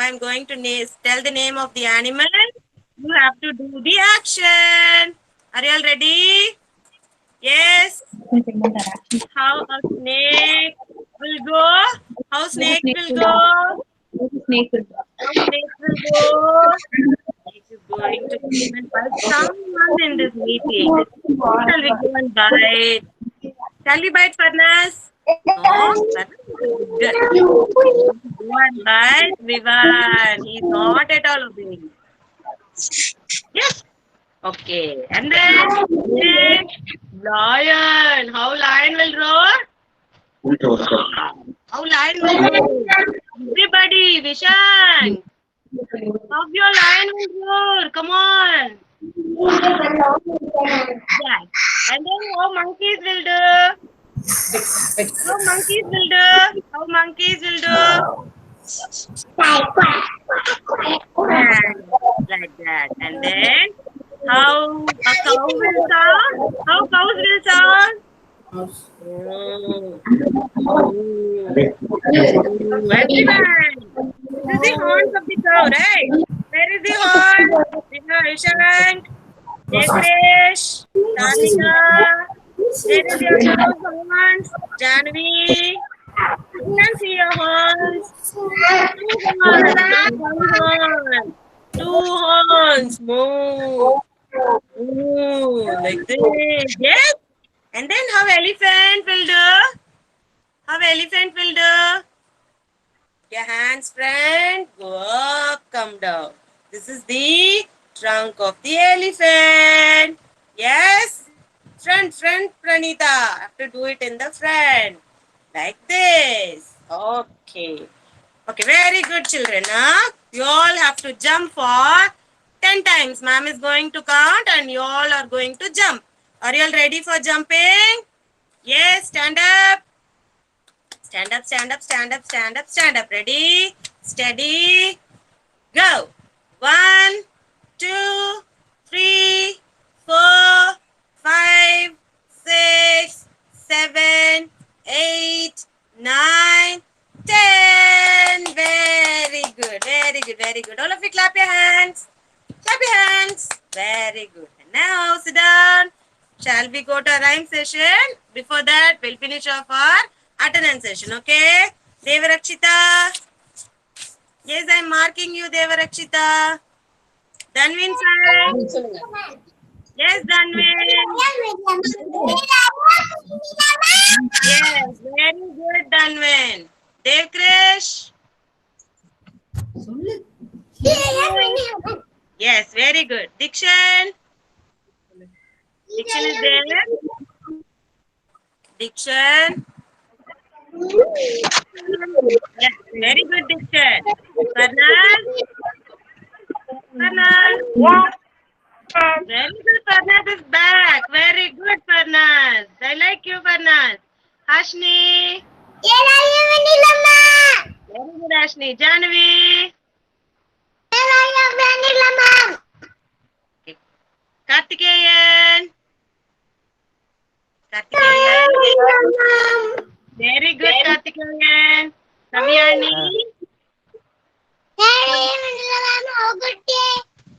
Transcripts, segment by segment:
I'm going to tell the name of the animal. You have to do the action. Are you all ready? Yes. How a snake will go? How snake will go? How snake will go? Snake is going to come and bite someone in this meeting. Who shall we go and bite? Shall we bite Farnas? No, Farnas is a good girl. Go and bite Vivan. He's not at all obeying. Yes. Okay. And then next, lion. How lion will roar? How lion will roar? Everybody, Vishan. How your lion will roar? Come on. Yeah. And then how monkeys will do? How monkeys will do? How monkeys will do? Like that. And then how a cow will sound? How cows will sound? Oh, oh, oh, everyone. This is the horns of the cow, right? Where is the horn? Ishan, Devresh, Tanika. Where is your cow's horns? Janvi. I can see your horns. Two horns, not one horn. Two horns. Moo. Moo. Like this. Yes. And then how elephant will do? How elephant will do? Your hands front, go up, come down. This is the trunk of the elephant. Yes? Front, Pranita. Have to do it in the front. Like this. Okay. Okay, very good children. Huh? You all have to jump for 10 times. Ma'am is going to count and you all are going to jump. Are you all ready for jumping? Yes, stand up. Stand up, stand up, stand up, stand up, stand up. Ready? Steady. Go. 1, 2, 3, 4, 5, 6, 7, 8, 9, 10. Very good. Very good. Very good. All of you clap your hands. Clap your hands. Very good. And now sit down. Shall we go to a rhyme session? Before that, we'll finish off our attendance session. Okay? Devarakshita. Yes, I'm marking you, Devarakshita. Danvin sir. Yes, Danvin. Yes, very good, Danvin. Devkrish. Yes, very good. Dikshan. Dikshan is there. Dikshan. Yes, very good, Dikshan. Farnaz. Farnaz. Very good, Farnaz is back. Very good, Farnaz. I like you, Farnaz. Ashni. Very good, Ashni. Janvi. Okay. Kartikeyan. Kartikeyan. Very good, Kartikeyan. Kavyani.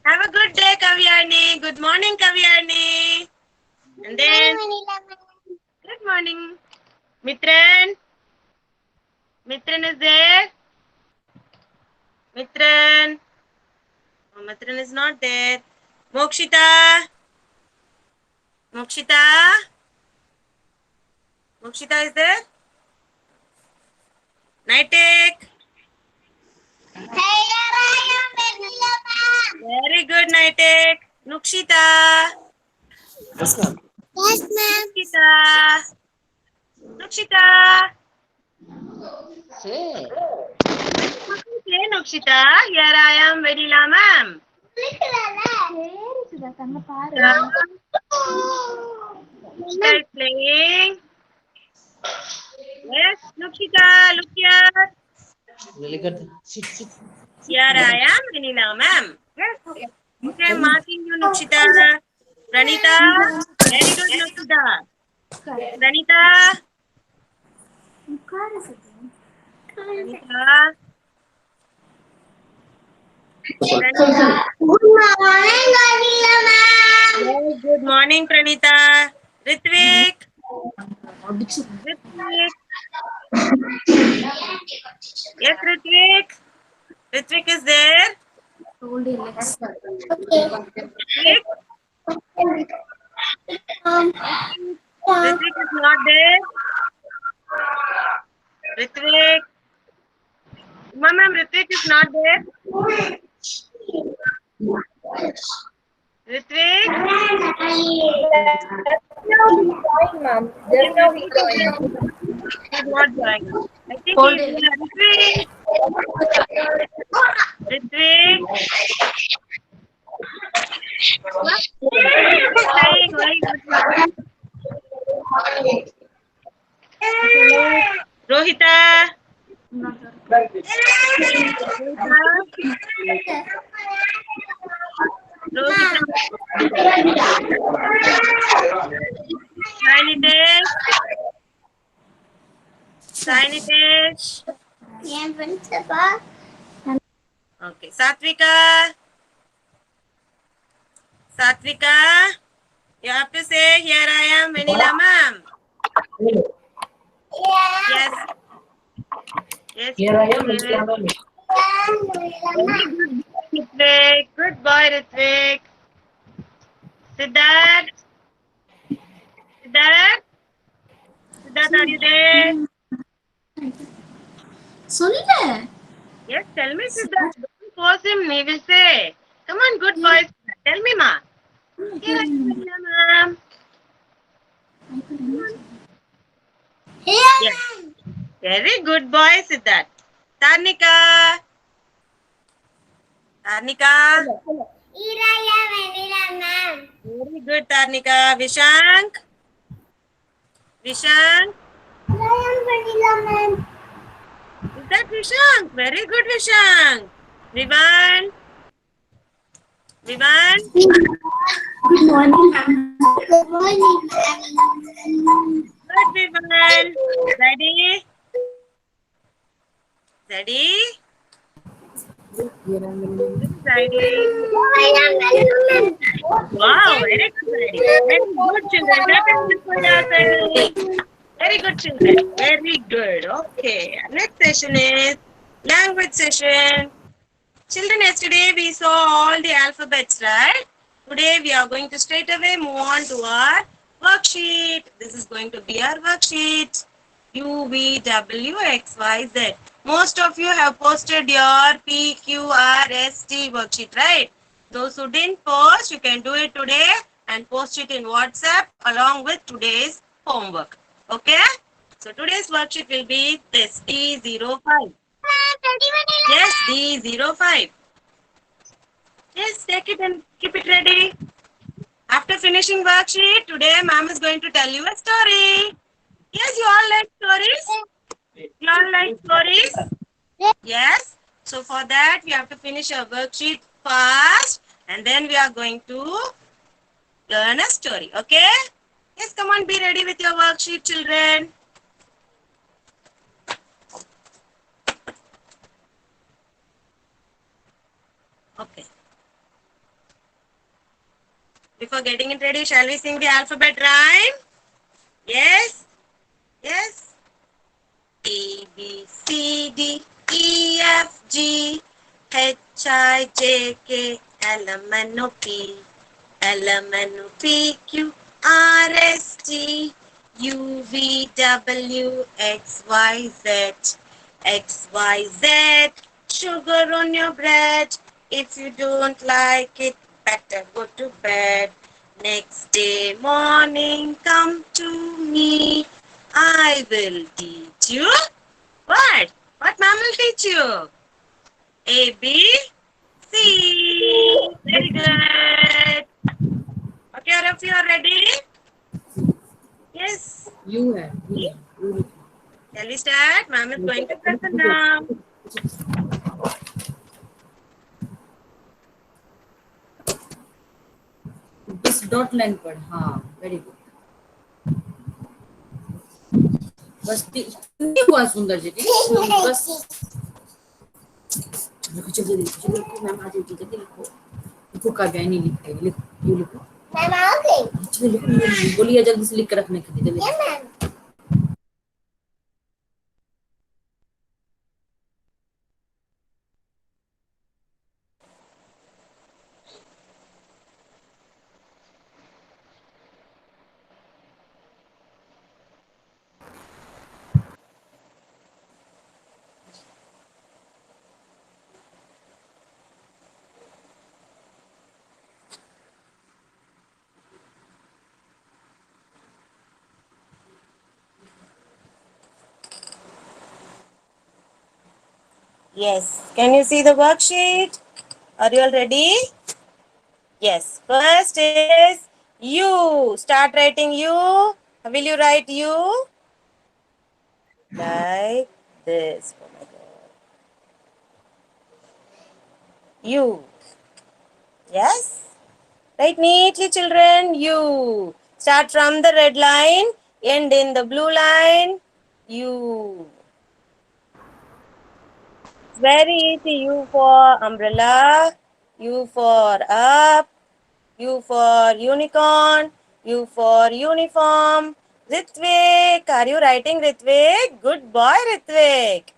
Have a good day, Kavyani. Good morning, Kavyani. And then, good morning. Mitran. Mitran is there. Mitran. Oh, Mitran is not there. Mokshita. Mokshita. Mokshita is there. Nitek. Very good, Nitek. Nukshita. Yes, ma'am. Nukshita. Nukshita. Say, Nukshita. Here I am, Vanilla ma'am. Nukshita is playing. Yes, Nukshita, look here. Really good. Sit. Here I am, Vanilla ma'am. Yes. Okay, I'm marking you, Nukshita. Pranita. Very good, Nukshita. Pranita. Pranita. Pranita. Good morning, Adila ma'am. Yes, good morning, Pranita. Ritvik. Ritvik. Yes, Ritvik. Ritvik is there. Ritvik. Ritvik is not there. Ritvik. Ma'am, Ritvik is not there. Ritvik. Just now he Ritvik joined, ma'am. is not joining. I think he is there. Ritvik. Ritvik. What? He's saying, why? What's happening? Rohita. Rohita. Rohita. Sai Nitesh. Sai Nitesh. Okay. Satvika. Satvika. You have to say, here I am, Vanilla ma'am. Yes. Yes. Here I am, yes. Vanilla ma'am. Ritvik. Good boy, Ritvik. Siddharth. Siddharth. Siddharth, are you there? Yes, tell me, Siddharth. Don't force him, he will say. Come on, good boy. Tell me, ma. Here I am, Vanilla ma'am. Yes. Very good boy, Siddharth. Tarnika. Tarnika. Very good, Tarnika. Vishank. Vishank. Is that Vishank? Very good, Vishank. Vivan. Vivan. Good morning, ma'am. Good morning. Good, Vivan. Ready? Ready? Ready? Wow, very good, ready. Very good, children. Clap your hands for yourself. Very good, children. Very good. Okay. Next session is language session. Children, yesterday we saw all the alphabets, right? Today we are going to straight away move on to our worksheet. This is going to be our worksheet. U, V, W, X, Y, Z. Most of you have posted your P, Q, R, S, T worksheet, right? Those who didn't post, you can do it today and post it in WhatsApp along with today's homework. Okay? So today's worksheet will be this D05. Yes, D05. Yes, take it and keep it ready. After finishing worksheet, today ma'am is going to tell you a story. Yes, you all like stories? You all like stories? Yes. So for that, we have to finish our worksheet fast and then we are going to learn a story. Okay? Yes, come on, be ready with your worksheet, children. Okay. Before getting it ready, shall we sing the alphabet rhyme? Yes? Yes? A, B, C, D, E, F, G, H, I, J, K, L, M, N, O, P, L, M, N, O, P, Q, R, S, T, U, V, W, X, Y, Z, X, Y, Z, sugar on your bread. If you don't like it, better go to bed. Next day morning, come to me. I will teach you. What? What ma'am will teach you? A, B, C. Very good. Okay, all of you are ready? Yes. You have. Shall we start? Ma'am is going to present now. बस dot line पर हाँ very good बस हुआ सुंदर जी बस लिखो जल्दी लिखो मैम आ जाएगी जल्दी लिखो लिखो काव्या नहीं लिख रही लिखो यू लिखो मैम आ गई चलो लिखो बोलिए जल्दी से लिख कर रखने के लिए जल्दी ma'am Yes. Can you see the worksheet? Are you all ready? Yes. First is you. Start writing you. Will you write you? Like this. Oh my God. You. Yes. Write neatly, children. You. Start from the red line. End in the blue line. You. Very easy. U for umbrella. U for up. U for unicorn. U for uniform. Ritvik. Are you writing Ritvik? Good boy, Ritvik.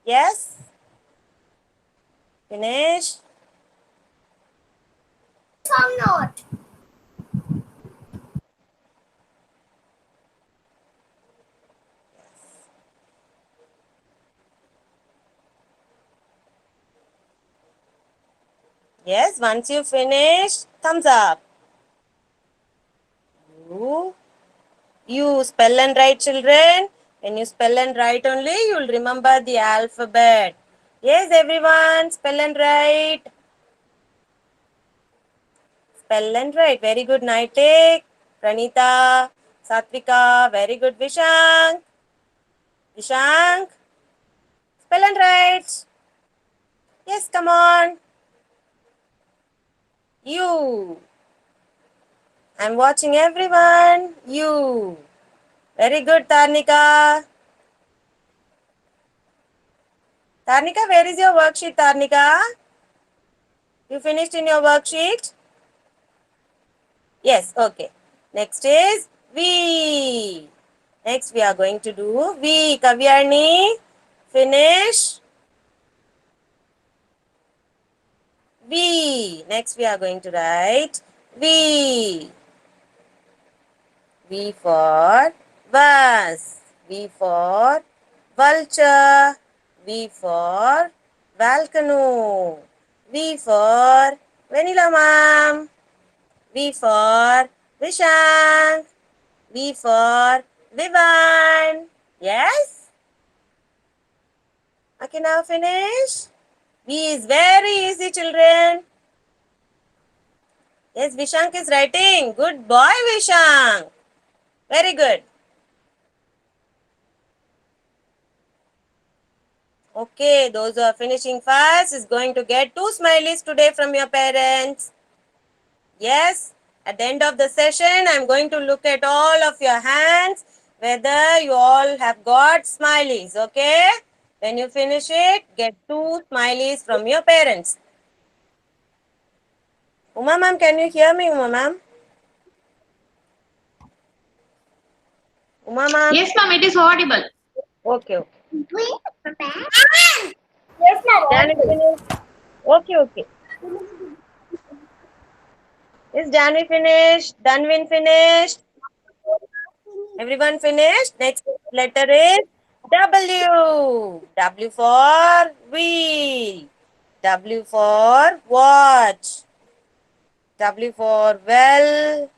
Yes? Finish? I'm not Yes, once you finish, thumbs up. U. You spell and write, children. When you spell and write only, you'll remember the alphabet. Yes, everyone, spell and write. Spell and write. Very good, Naitik. Pranita, Satvika, very good, Vishank. Vishank, spell and write. Yes, come on. You. I'm watching everyone. You. Very good, Tarnika. Tarnika, where is your worksheet, Tarnika? You finished in your worksheet? Yes, okay. Next is V. Next we are going to do V. Kavyarni, finish. V. Next we are going to write V. V for bus. V for vulture. V for volcano. V for vanilla ma'am. V for Vishank. V for Vivan. Yes? Okay, now finish. V is very easy, children. Yes, Vishank is writing. Good boy, Vishank. Very good. Okay, those who are finishing fast is going to get 2 smileys today from your parents. Yes, at the end of the session, I'm going to look at all of your hands, whether you all have got smileys, okay? When you finish it, get 2 smileys from your parents. Uma ma'am, can you hear me, Uma ma'am? Uma ma'am? Yes, ma'am, it is audible. Okay, okay. doing the best. Yes, ma'am. Janvi finished? Okay, okay. Is Janvi finished? Danvin finished? Everyone finished? Next letter is W. W for wheel. W for watch. W for well.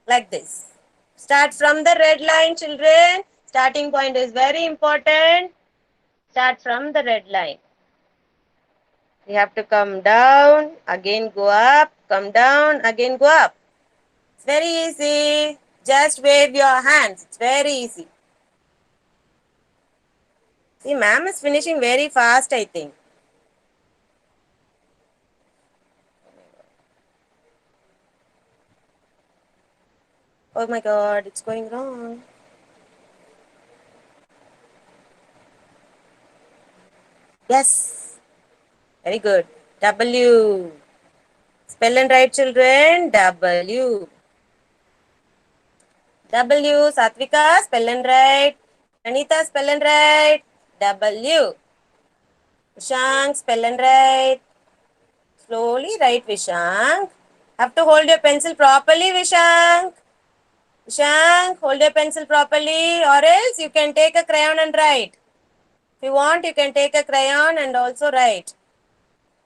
Like this. Start from the red line, children. Starting point is very important. Start from the red line. You have to come down, again go up, come down, again go up. It's very easy. Just wave your hands. It's very easy. See, ma'am is finishing very fast, I think. Oh my God, it's going wrong. Yes. Very good. W. Spell and write, children. W. W. Satvika, spell and write. Anita, spell and write. W. Vishank, spell and write. Slowly write, Vishank. Have to hold your pencil properly, Vishank. Vishank, hold your pencil properly, or else you can take a crayon and write. If you want, you can take a crayon and also write.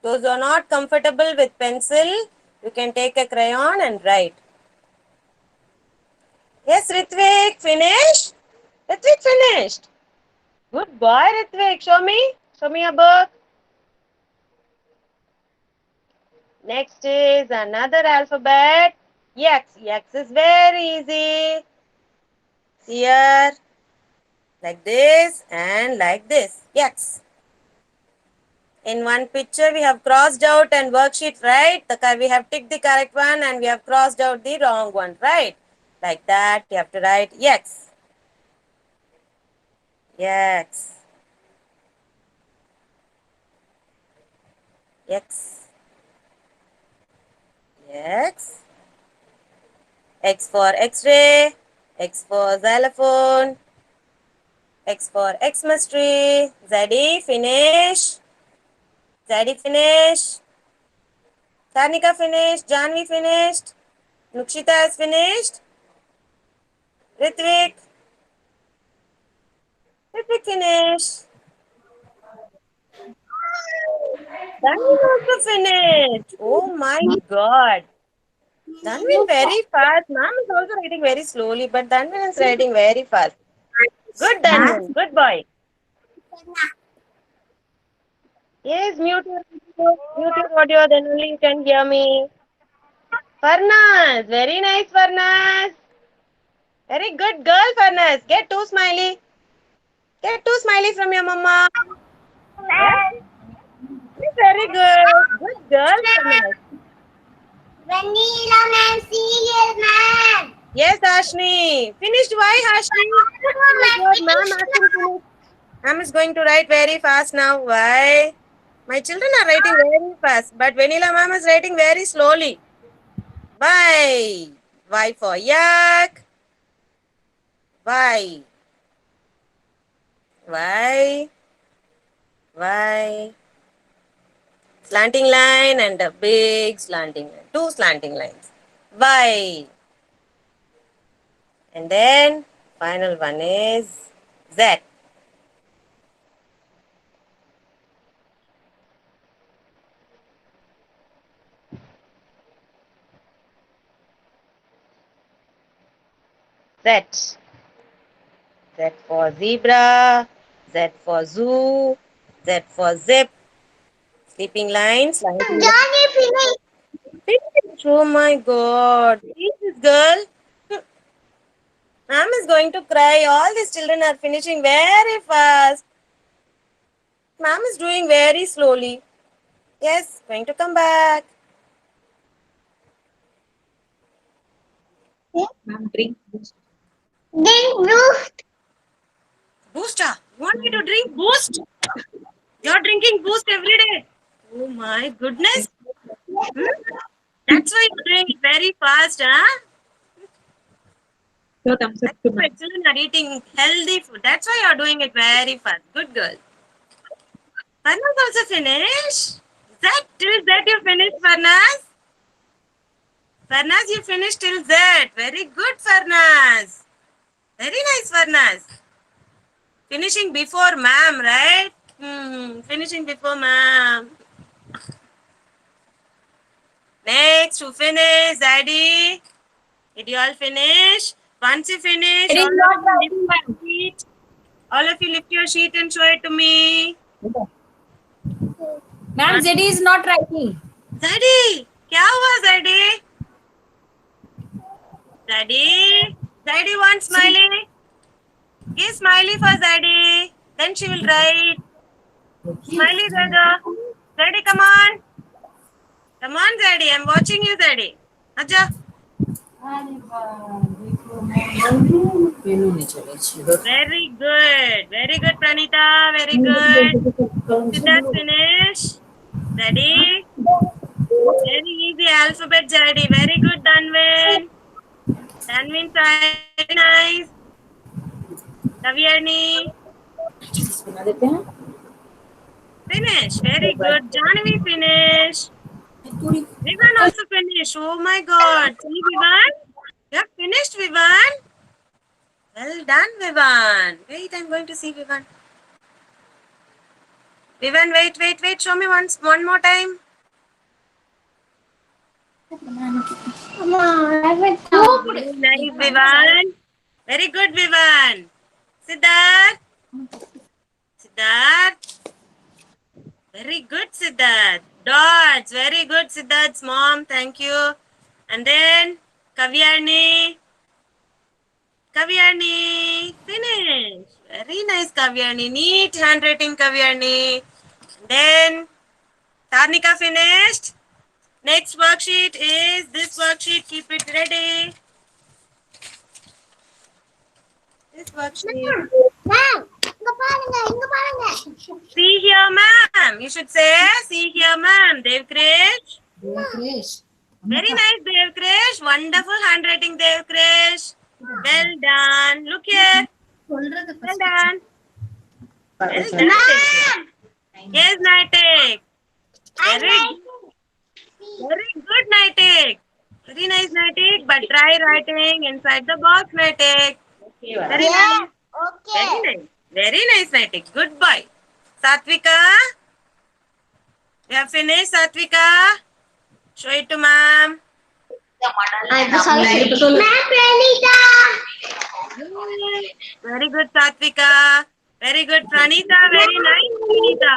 Those who are not comfortable with pencil, you can take a crayon and write. Yes, Ritvik, finished? Ritvik finished. Good boy, Ritvik. Show me. Show me a book. Next is another alphabet. X. X is very easy. Here, like this and like this. X. In one picture, we have crossed out and worksheet, right? We have ticked the correct one and we have crossed out the wrong one, right? Like that, you have to write X. X. X. X. X for X-ray. X for xylophone. X for Xmas tree. Zaddy, finish. Zaddy, finish. Sarnika finished. Janvi finished. Nukshita has finished. Ritvik. Ritvik finished. Danvi also finished. Oh my God. Danvin very fast. Ma'am is also writing very slowly, but Danvin is writing very fast. Good, Danvin. Good boy. Yes, mute your audio, then only you can hear me. Farnas, very nice, Farnas. Very good girl, Farnas. Get two smiley. Get two smiley from your mama. Yes, very good. Good girl, Farnas. Vanilla man, serious man. Yes, Ashni. Finished why, Ashni? Oh my God, ma'am asked him to finish. Ma'am is going to write very fast now. Why? My children are writing very fast, but Vanilla ma'am is writing very slowly. Why? Y for yak. Why? Why? Why? Slanting line and a big slanting line. Two slanting lines. Why? And then final one is Z. Z. Z for zebra. Z for zoo. Z for zip. Sleeping lines. Johnny finished. Finish. Oh my God. See this girl? Ma'am is going to cry. All these children are finishing very fast. Ma'am is doing very slowly. Yes, going to come back. Ma'am, drink boost. Then Boost. Booster. You want me to drink Boost? You're drinking Boost every day. Oh my goodness. That's why you're doing it very fast, huh? So thumbs up to That's why ma'am. children are eating healthy food. That's why you're doing it very fast. Good girl. Farnas also finished. Till Z you finished, Farnas. Farnas, you finished till Z. Very good, Farnas. Very nice, Farnas. Finishing before ma'am, right? Finishing before ma'am. Next, to finish, Zaddy. Did you all finish? Once you finish, It is not writing, ma'am. all of you lift your sheet and show it to me. Ma'am, Z is not writing. Zaddy, क्या हुआ Zaddy? Zaddy, Zaddy wants smiley. Give smiley for Zaddy. Then she will write. Smiley, Zaddy. Zaddy, come on. Come on, Zaddy. I'm watching you, Zaddy. Acha. Very good, Pranita. Very good. Siddharth, finish. Ready? Very easy alphabet, Jadi. Very good, Danvin. Danvin, very nice. Kavyani. Finish. Very good. Janvi, finish. Vivan also finish. Oh my God. See, Vivan? You have finished, Vivan. Well done, Vivan. Wait, I'm going to see Vivan. Vivan, wait. Show me one more time. Very nice, Vivan. Very good, Vivan. Siddharth. Very good, Siddharth. Dots. Very good, Siddharth's mom. Thank you. And then Kavyani. Finish. Very nice, Kavyani. Neat handwriting, Kavyani. Then Tarnika finished. Next worksheet is this worksheet. Keep it ready. This worksheet. Ma'am, இங்க பாருங்க. See here, ma'am. You should say, see here, ma'am. Devkrish. Very nice, Devkrish. Wonderful handwriting, Devkrish. Well done. Look here. Well done. Well done. Yes, Naitik. Very good, Naitik. Very nice, Naitik. But try writing inside the box, Naitik. Very nice. Okay. Very nice, Naitik. Good boy. Satvika. You have finished, Satvika? Show it to ma'am. Ma'am, Pranita. Very good, Satvika. Very good, Pranita. Very nice, Pranita.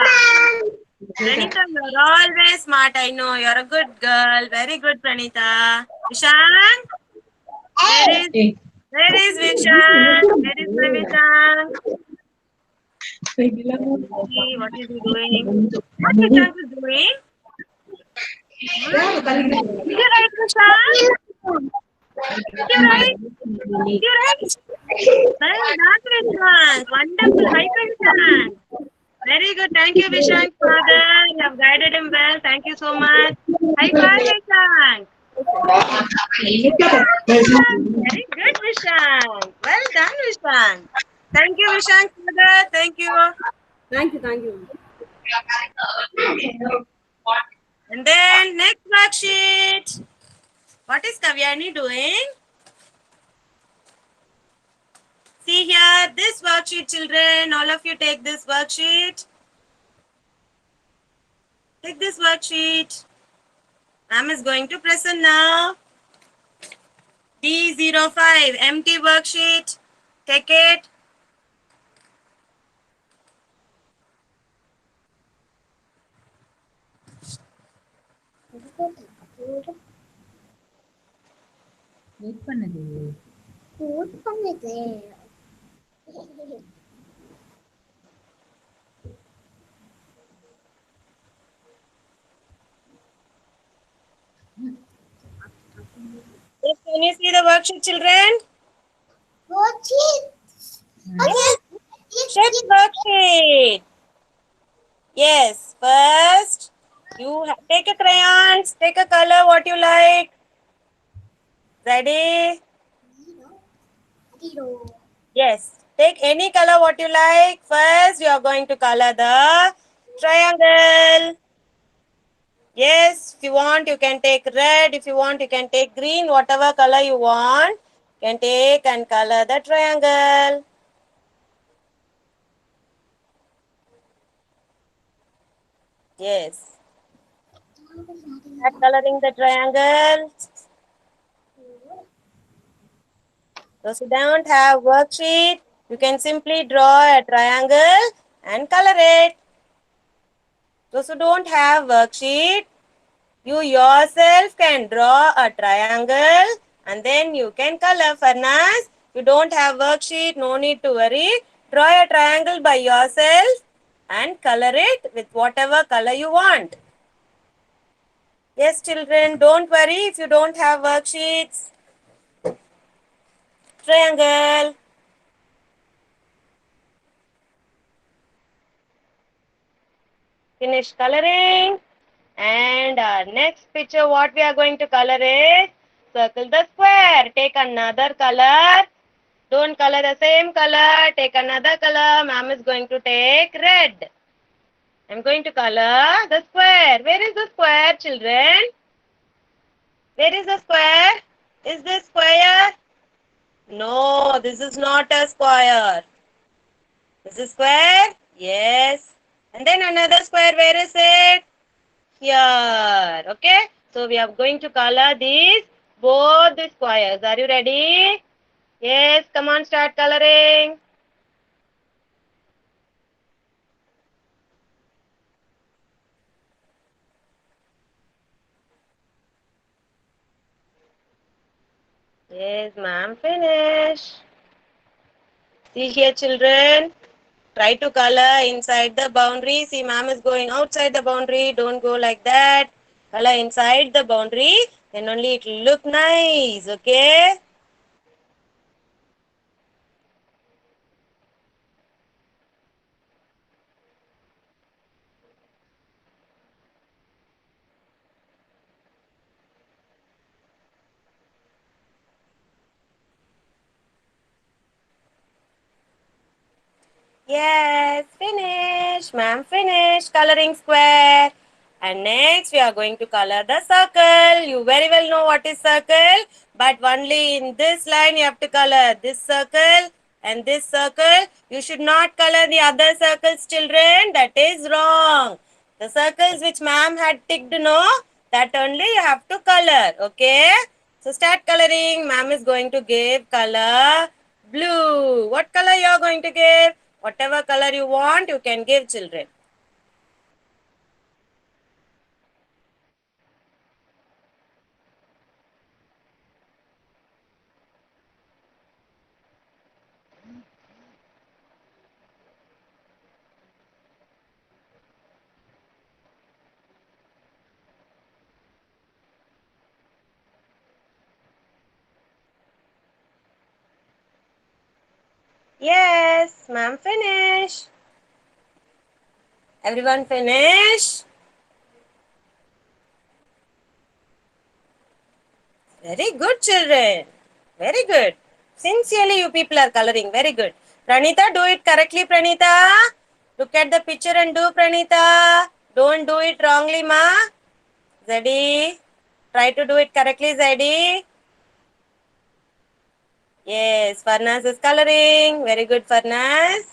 Pranita, you're always smart. I know. You're a good girl. Very good, Pranita. Vishank? Where is Vishank? Where is my Vishank? See, what is he doing? What Vishank is doing? Did you write, Vishank? Did you write? Well done, Vishank. Wonderful. High five, Vishank. Very good. Thank you, Vishank, father. You have guided him well. Thank you so much. High five, Vishank. Very good, Vishank. Well done, Vishank. Thank you, Vishank, father. Thank you. Thank you. And then next worksheet. What is Kavyani doing? See here, this worksheet, children. All of you take this worksheet. Take this worksheet. Ma'am is going to present now. D05, empty worksheet. Take it. Wait பண்ணுது. Yes, can you see the worksheet, children? Check worksheet. Yes, first you take a crayons, take a color what you like. Ready? Yes, take any color what you like. First, you are going to color the triangle. Yes, if you want, you can take red. If you want, you can take green. Whatever color you want, you can take and color the triangle. Yes. Start coloring the triangle. Those who don't have worksheet, you can simply draw a triangle and color it. Those who don't have worksheet, you yourself can draw a triangle and then you can color. Farnaz, you don't have worksheet, no need to worry. Draw a triangle by yourself and color it with whatever color you want. Yes, children, don't worry if you don't have worksheets. triangle. Finish coloring. And our next picture, what we are going to color is circle the square. Take another color. Don't color the same color. Take another color. Ma'am is going to take red. I'm going to color the square. Where is the square, children? Where is the square? Is this square? No, this is not a square. This is square? Yes. And then another square, where is it? Here. Okay. So we are going to color these both the squares. Are you ready? Yes. Come on, start coloring. Yes, ma'am. Finish. See here, children. Try to color inside the boundary. See, ma'am is going outside the boundary. Don't go like that. Color inside the boundary. Then only it will look nice. Okay. Yes, finish. Ma'am, finish coloring square. And next we are going to color the circle. You very well know what is circle. But only in this line you have to color this circle and this circle. You should not color the other circles, children. That is wrong. The circles which ma'am had ticked, no, that only you have to color. Okay. So start coloring. Ma'am is going to give color blue. What color you are going to give? Whatever color you want, you can give, children. Yes, ma'am, finish. Everyone finish? Very good, children. Very good. Sincerely, you people are coloring. Very good. Pranita, do it correctly, Pranita. Look at the picture and do, Pranita. Don't do it wrongly, ma. Zeddy, try to do it correctly, Zeddy. Yes, Farnas is coloring. Very good, Farnas.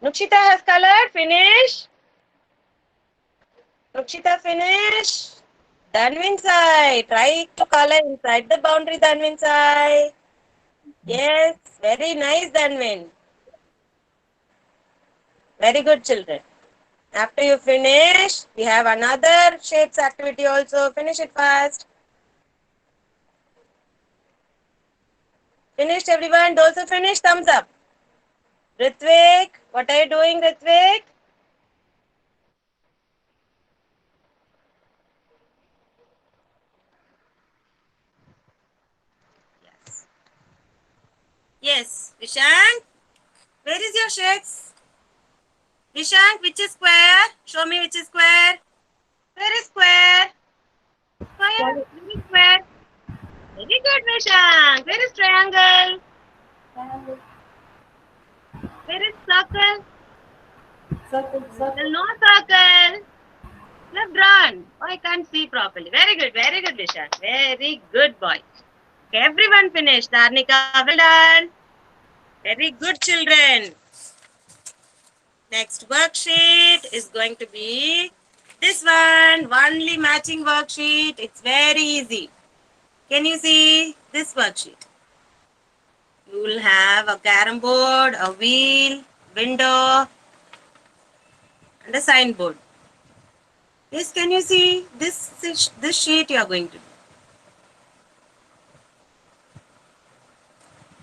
Nukshita has colored. Finish. Nukshita, finish. Danvinsai, try to color inside the boundary, Danvinsai. Yes, very nice, Danvin. Very good, children. After you finish, we have another shapes activity also. Finish it fast. Finished, everyone? Those who finished, thumbs up. Ritvik, what are you doing, Ritvik? Yes. Yes, Vishank, where is your shapes? Vishank, which is square? Show me which is square. Where is square? Square, where is square? Very good, Vishank. Where is triangle? Where is circle? Circle, no circle. You have drawn. Oh, I can't see properly. Very good, Vishank. Very good boy. Okay, everyone finished. Dharnika, well done. Very good, children. Next worksheet is going to be this one. Only matching worksheet. It's very easy. Can you see this worksheet? You will have a carom board, a wheel, window, and a signboard. Yes, can you see this sheet you are going to do?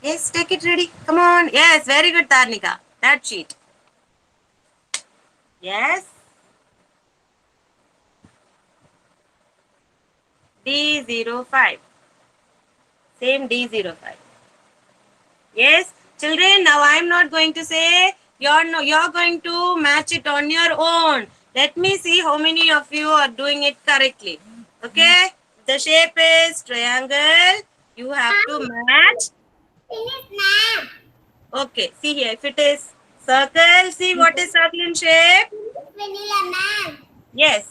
Yes, take it ready. Come on. Yes, very good, Tarnika. That sheet. Yes. D05. Same D05. Yes, children. Now I am not going to say. You're going to match it on your own. Let me see how many of you are doing it correctly. Okay. The shape is triangle. You have to match. Okay. See here. If it is circle, see what is circle in shape. Vanilla man. Yes,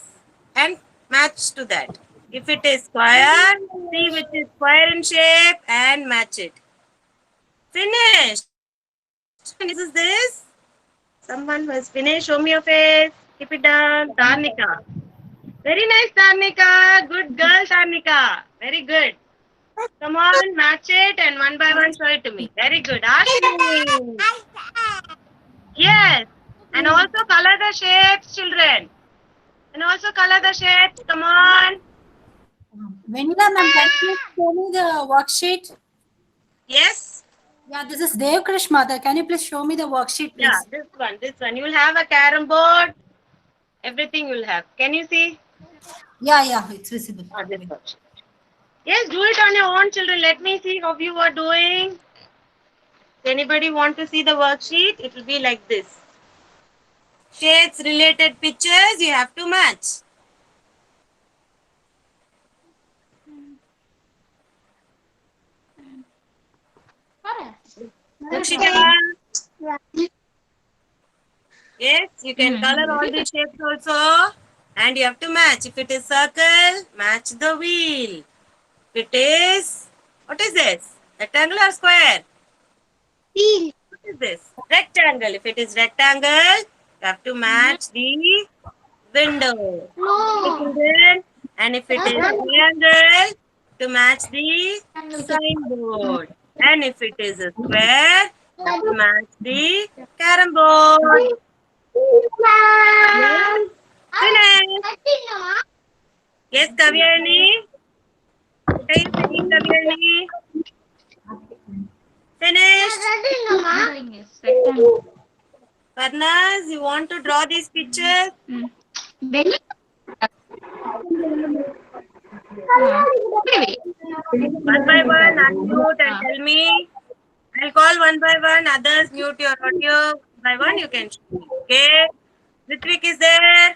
and match to that. If it is square, see which is square in shape and match it. Finished. Is this? Someone who has finished. Show me your face. Keep it down. Tarnika. Very nice, Tarnika. Good girl, Tarnika. Very good. Come on, match it and one by one show it to me. Very good. Ashwini. Yes. And also color the shapes, children. And also color the shapes. Come on. Vanilla ma'am, can you show me the worksheet? Yes. Yeah, this is Dev Krish mother. Can you please show me the worksheet, please? Yeah, this one, this one. You will have a carom board. Everything you'll have. Can you see? Yeah, it's visible. This one. Yes, do it on your own, children. Let me see how you are doing. If anybody want to see the worksheet, it will be like this. Shades related pictures you have to match. Dakshika. Yes, you can color all the shapes also. And you have to match. If it is circle, match the wheel. If it is, what is this? Rectangle or square? Wheel. What is this? Rectangle. If it is rectangle, you have to match the window. No. And if it is triangle, to match the signboard. And if it is a square, you have to match the carom board. Yes. Finish. Yes, Kavyani. What are you saying, Kavyani? Finished. Parnas, you want to draw these pictures? One by one, unmute and tell me. I'll call one by one. Others, mute your audio. By one, you can show me. Okay. Ritvik is there.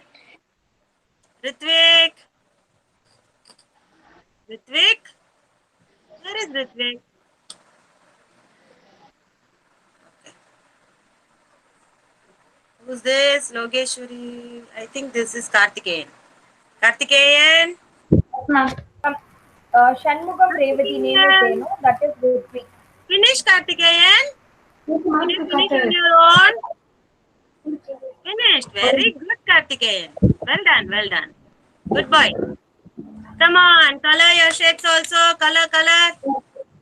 Ritvik. Ritvik. Where is Ritvik? Who's this? Logeshwari. I think this is Karthikeyan. Karthikeyan. Shanmugam Revati name is there, no? That is Ritvik. Finish, Karthikeyan. Did you finish on your own? Finished. Very good, Karthikeyan. Well done, well done. Good boy. Come on, color your shapes also. Color.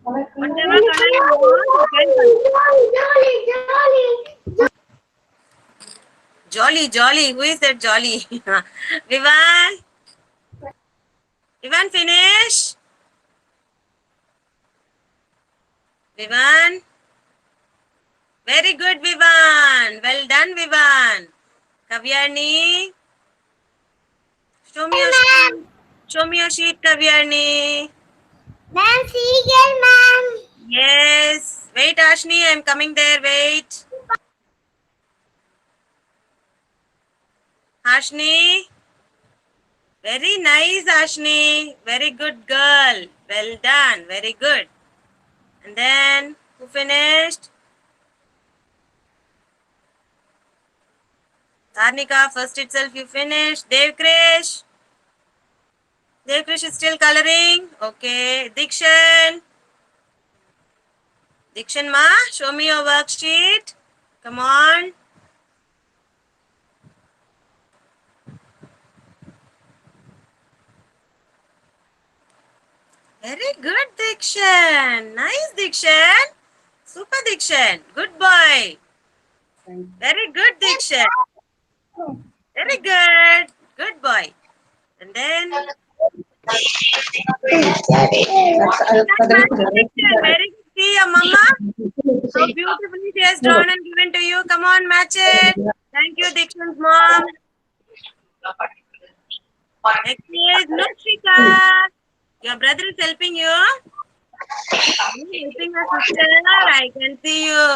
Whatever color you want, you can color. Jolly. Who is that Jolly? Vivan? Vivan, finish? Vivan? Very good, Vivan. Well done, Vivan. Kavyani? Show me your sheet, Kavyani. Ma'am, seagull, ma'am. Yes. Wait, Ashni, I'm coming there. Wait. Ashni. Very nice, Ashni. Very good girl. Well done. Very good. And then, who finished? Tarnika, first itself you finished. Devkrish. Devkrish is still coloring. Okay. Dikshan. Dikshan ma, show me your worksheet. Come on. Very good, Dikshan. Nice, Dikshan. Super, Dikshan. Good boy. Very good, Dikshan. Very good. Good boy. And then... Dikshan, very good. See your mama. So beautifully she has drawn and given to you. Come on, match it. Thank you, Dikshan's mom. Next is Nushika. Your brother is helping you. Helping your sister, I can see you.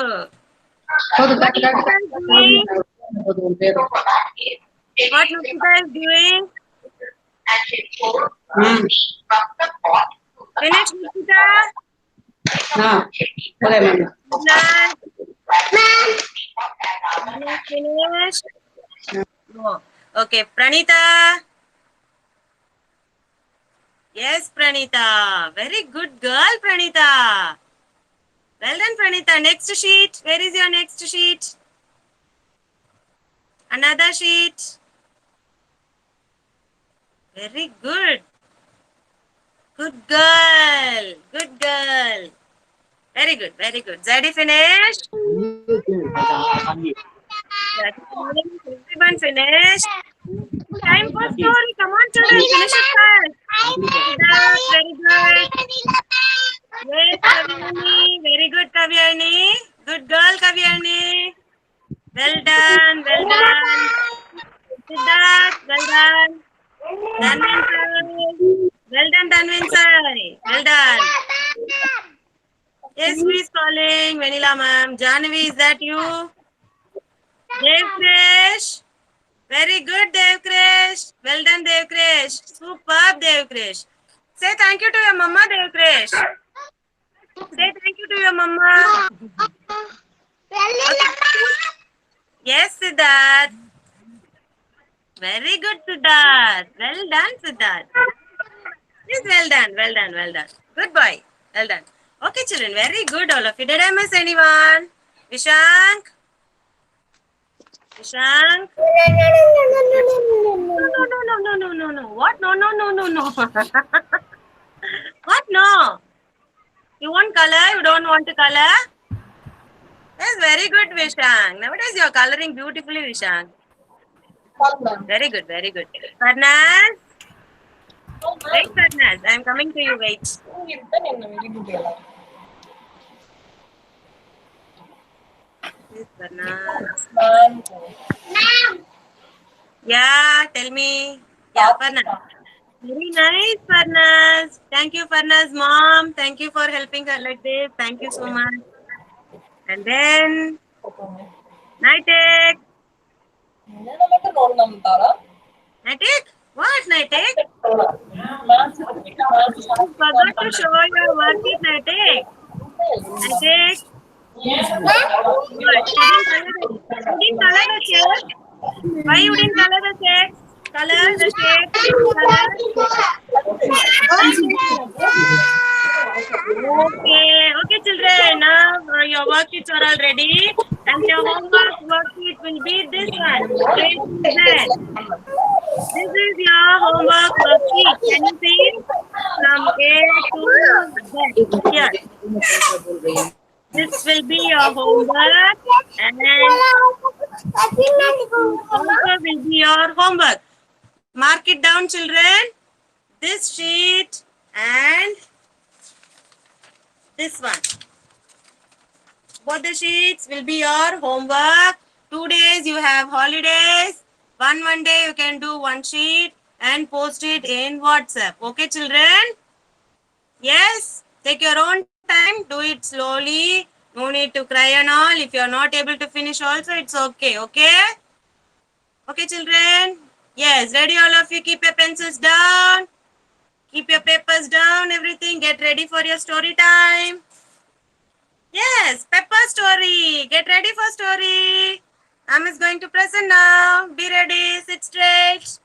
ಹೌದು What Nukita is doing? What Nukita is doing? Finish, Nukita. ಹಾ ಅದೇ ma'am Finish. No. Okay, Pranita. Yes, Pranita. Very good girl, Pranita. Well done, Pranita. Next sheet. Where is your next sheet? Another sheet. Very good. Good girl. Good girl. Very good. Very good. Zadie finished? Everyone finished? Time for story. Come on, children. Finish it fast. Very good. Yes, Kavyani. Very good, Kavyani. Good girl, Kavyani. Well done. Well done. Siddharth, well done. Dhanvinsai. Well done, Dhanvinsai. Well done. Yes, who is calling? Vanilla ma'am. Jahnavi, is that you? Devkrish. Very good, Devkrish. Well done, Devkrish. Superb, Devkrish. Say thank you to your mama, Devkrish. Say thank you to your mama. Yes, Siddharth. Very good, Siddharth. Well done, Siddharth. Yes, well done, well done, well done. Good boy. Well done. Okay, children. Very good, all of you. Did I miss anyone? Vishank? Vishank? No. What? No. What? No. You want color? You don't want to color? That's very good, Vishank. Nowadays you are coloring beautifully, Vishank. Very good, very good. Farnaz? Wait, Farnaz. I am coming to you. Wait. Yes, Farnaz. Yeah, tell me. Yeah, Farnaz. Very nice, Farnaz. Thank you, Farnaz, mom. Thank you for helping her like this. Thank you so much. And then, Nitek. Nitek? What, Nitek? You forgot to show your worksheet, Nitek. Nitek? What? You didn't color the check? Why you didn't color the check? Color the shape. Color. Okay, children. Now your worksheets are all ready, and your homework worksheet will be this one. A to Z. This is your homework worksheet. Can you see it? From A to Z. Here. This will be your homework, and also will be your homework. Mark it down, children. This sheet and this one. Both the sheets will be your homework. 2 days you have holidays. One day you can do one sheet and post it in WhatsApp. Okay, children? Yes? Take your own time. Do it slowly. No need to cry and all. If you are not able to finish also, it's okay. Okay? Okay, children? Yes. Ready, all of you? Keep your pencils down. Keep your papers down, everything. Get ready for your story time. Yes, Pepper story. Get ready for story. Am is going to present now. Be ready. Sit straight.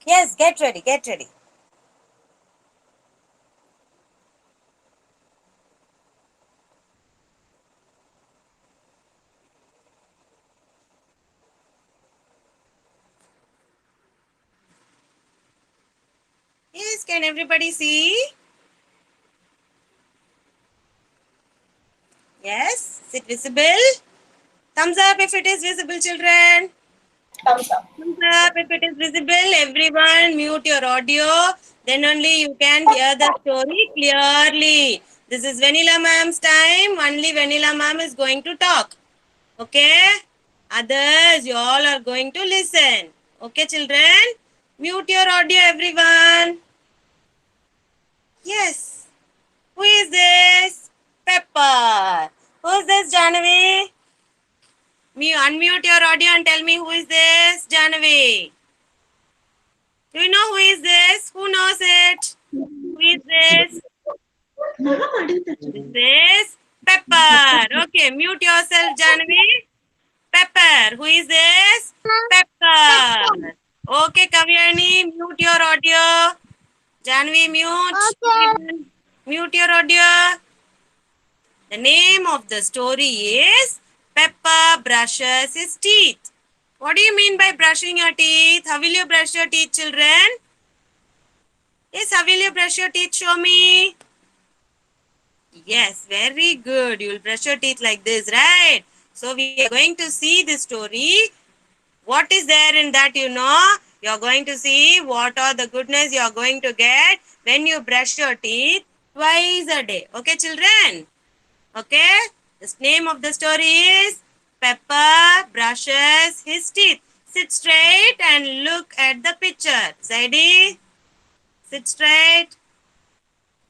Yes, get ready. Get ready. Yes, can everybody see? Yes, is it visible? Thumbs up if it is visible, children. Thumbs up if it is visible. Everyone mute your audio. Then only you can hear the story clearly. This is Vanilla ma'am's time. Only Vanilla ma'am is going to talk. Okay? Others, you all are going to listen. Okay, children? Mute your audio, everyone. Yes. Who is this? Pepper. Who is this, Janavi? Unmute your audio and tell me who is this, Janavi. Do you know who is this? Who knows it? Who is this? This is Pepper. Okay, mute yourself, Janavi. Pepper. Who is this? Pepper. Okay, Kavyani, mute your audio. Janvi, mute. Okay. Mute your audio. The name of the story is Peppa brushes his teeth. What do you mean by brushing your teeth? How will you brush your teeth, children? Yes, how will you brush your teeth? Show me. Yes, very good. You will brush your teeth like this, right? So we are going to see the story. What is there in that, you know? You are going to see what are the goodness you are going to get when you brush your teeth twice a day. Okay, children? Okay? The name of the story is Peppa brushes his teeth. Sit straight and look at the picture. Zaidi, sit straight.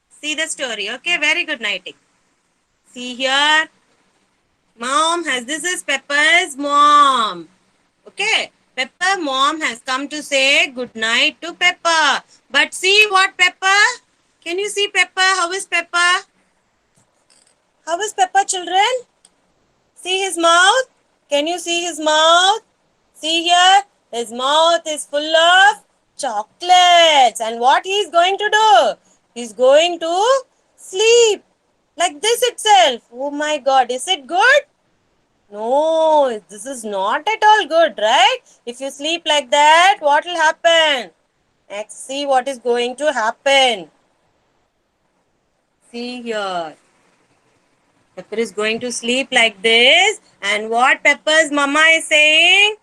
See the story. Okay, very good nighting. See here. This is Peppa's mom. Okay, Peppa mom has come to say good night to Peppa. But see what Peppa? Can you see Peppa? How is Peppa? How is Peppa, children? See his mouth? Can you see his mouth? See here, his mouth is full of chocolates. And what he is going to do? He's going to sleep like this itself. Oh my God, is it good? No, this is not at all good, right? If you sleep like that, what will happen? Next, see what is going to happen. See here. Pepper is going to sleep like this. And what Pepper's mama is saying?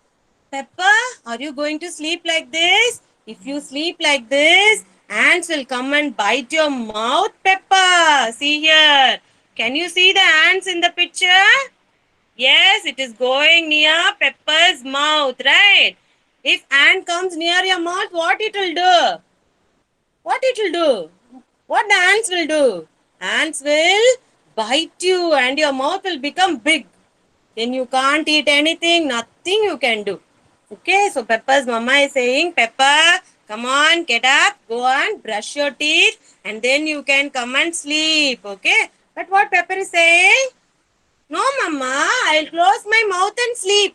Pepper, are you going to sleep like this? If you sleep like this, ants will come and bite your mouth, Pepper. See here. Can you see the ants in the picture? Yes, it is going near Pepper's mouth, right? If ant comes near your mouth, what it will do? What it will do? What the ants will do? Ants will bite you and your mouth will become big. Then you can't eat anything, nothing you can do. Okay, so Pepper's mama is saying, Pepper, come on, get up, go on, brush your teeth, and then you can come and sleep. Okay, but what Pepper is saying? No, Mama, I'll close my mouth and sleep.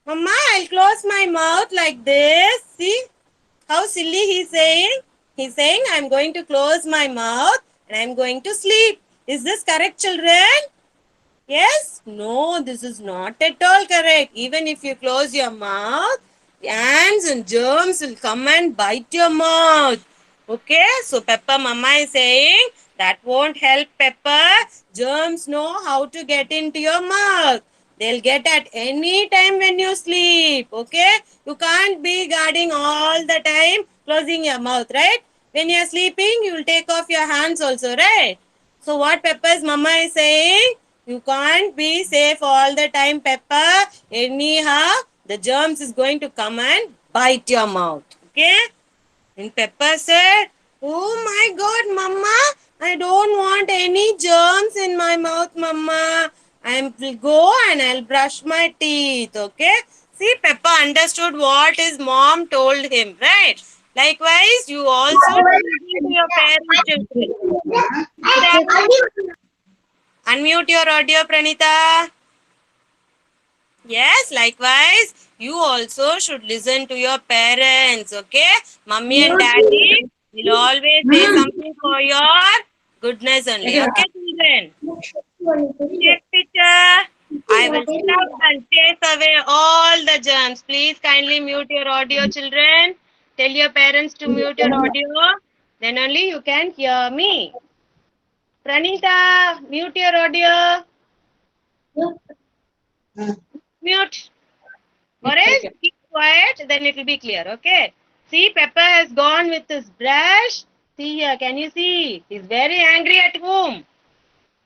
Mama, I'll close my mouth like this. See how silly he's saying? He's saying, I'm going to close my mouth and I'm going to sleep. Is this correct, children? Yes? No, this is not at all correct. Even if you close your mouth, ants and germs will come and bite your mouth. Okay? So Peppa Mama is saying that won't help Peppa. Germs know how to get into your mouth. They'll get at any time when you sleep. Okay? You can't be guarding all the time, closing your mouth, right? When you're sleeping, you will take off your hands also, right? So what Peppa's mama is saying? You can't be safe all the time, Peppa. Anyhow, the germs is going to come and bite your mouth. Okay? And Peppa said, oh my God, Mama, I don't want any germs in my mouth, Mama. I will go and I'll brush my teeth. Okay? See, Peppa understood what his mom told him, right? Likewise, you also listen to your parents' children. Unmute your audio, Pranita. Yes, likewise, you also should listen to your parents, okay? Mummy and daddy will always say something for your goodness only, okay, children? Next picture. I will stop and chase away all the germs. Please kindly mute your audio, children. Tell your parents to mute your audio. Then only you can hear me. Pranita, mute your audio. Mute. Or else keep quiet, then it will be clear, okay? See, Pepper has gone with his brush. See here, can you see? He's very angry at whom?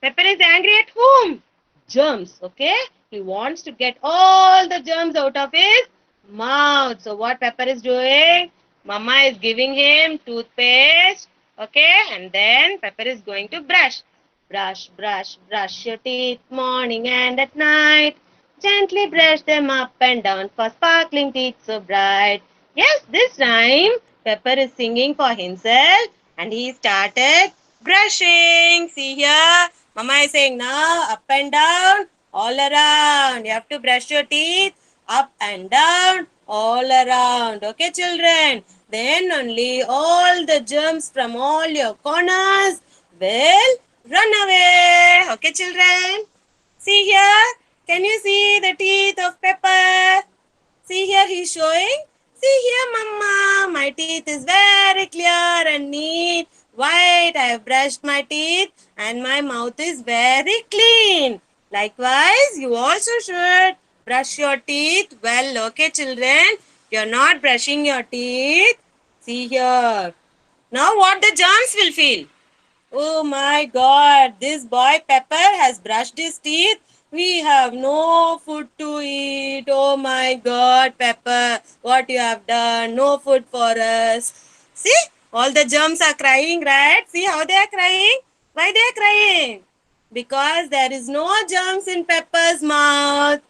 Pepper is angry at whom? Germs, okay? He wants to get all the germs out of his mouth. So what Pepper is doing? Mama is giving him toothpaste. Okay, and then Pepper is going to brush. Brush, brush, brush your teeth morning and at night. Gently brush them up and down for sparkling teeth so bright. Yes, this rhyme Pepper is singing for himself and he started brushing. See here, Mama is saying now up and down, all around. You have to brush your teeth up and down, all around. Okay, children? Then only all the germs from all your corners will run away. Okay, children? See here. Can you see the teeth of Pepper? See here, he's showing. See here, Mama. My teeth is very clear and neat. White. I have brushed my teeth and my mouth is very clean. Likewise, you also should brush your teeth well. Okay, children? You're not brushing your teeth. See here. Now what the germs will feel? Oh my God, this boy Pepper has brushed his teeth. We have no food to eat. Oh my God, Pepper, what you have done? No food for us. See, all the germs are crying, right? See how they are crying? Why they are crying? Because there is no germs in Pepper's mouth.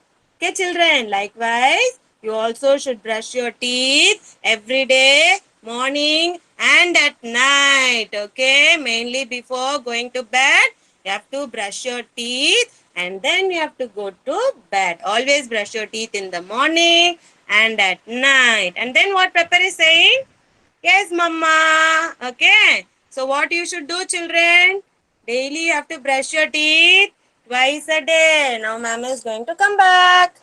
Okay, children, likewise, you also should brush your teeth every day, morning and at night. Okay, mainly before going to bed, you have to brush your teeth and then you have to go to bed. Always brush your teeth in the morning and at night. And then what Pepper is saying? Yes, Mama. Okay. So what you should do, children? Daily you have to brush your teeth twice a day. Now Mama is going to come back.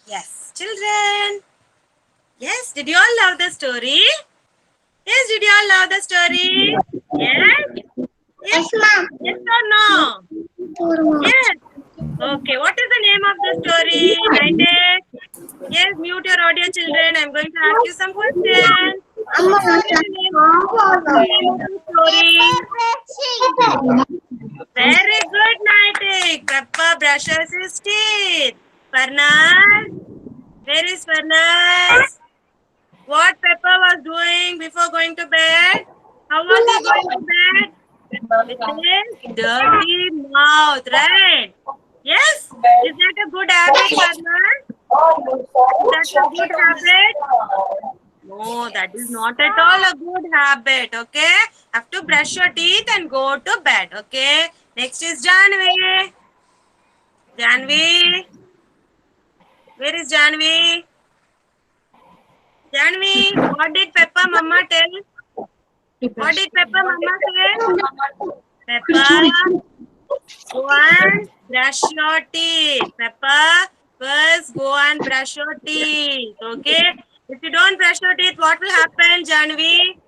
Yes, children. Yes, did you all love the story? Yes, did you all love the story? Yes? Yes, ma'am. yes or no? Yes. Okay, what is the name of the story? Write it. Yes, mute your audio, children. I'm going to ask you some questions. What is the name of the story? Very good, Nightic. Peppa brushes his teeth. Farnaz, where is Farnaz? What Peppa was doing before going to bed? How was he going to bed? With his dirty mouth, right? Yes? Is that a good habit, Farnaz? Is that a good habit? No, that is not at all a good habit, okay? Have to brush your teeth and go to bed, okay? Next is Janvi. Janvi. Where is Janvi? Janvi, what did Peppa Mama tell? What did Peppa Mama say? Peppa, go and brush your teeth. Peppa, first go and brush your teeth, okay? If you don't brush your teeth, what will happen, Janvi?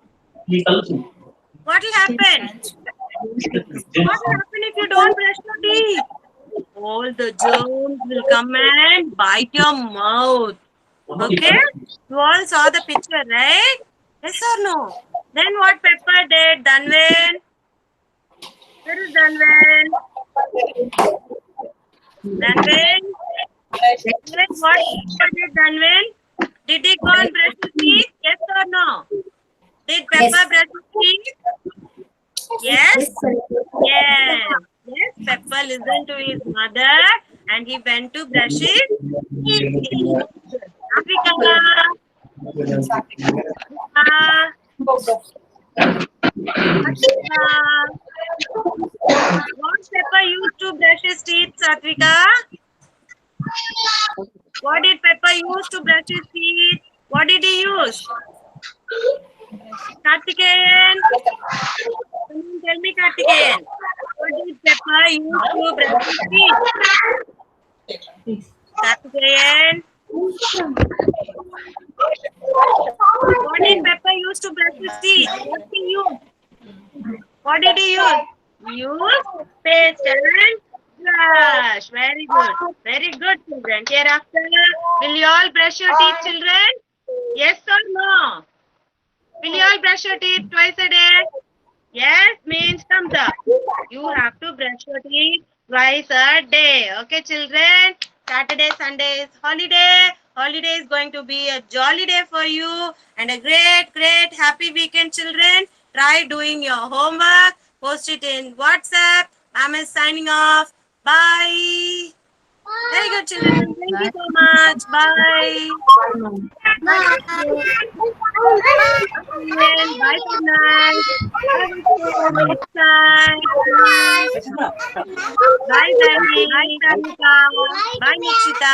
What will happen? What will happen if you don't brush your teeth? All the germs will come and bite your mouth. Okay? You all saw the picture, right? Yes or no? Then what Pepper did? Dhanvin? Where is Dhanvin? Dhanvin? Yes, what Pepper did Dhanvin? Did he go and brush his teeth? Yes or no? Did Pepper brush his teeth? Yes? Yes. Yes, Pepper listened to his mother and he went to brush his teeth. Africa. What Pepper used to brush his teeth, Satvika? What did Pepper use to brush his teeth? What did he use? Kartikeyan. Tell me, Kartikeyan. What did Pepper use to brush his teeth? Kartikeyan. What did Pepper use to brush his teeth? What did he use? What did he use? He used paste and brush. Very good. Very good, children. Hereafter, will you all brush your teeth, children? Yes or no? Will you all brush your teeth twice a day? Yes means thumbs up. You have to brush your teeth twice a day. Okay, children? Saturday, Sunday is holiday. Holiday is going to be a jolly day for you and a great, great happy weekend, children. Try doing your homework. Post it in WhatsApp. Ma'am is signing off. Bye. Very good, children. Thank you so much. Bye. Bye. And bye for night. Have a good next time. Bye, Danny. Bye, Sarika. Bye, Nikshita.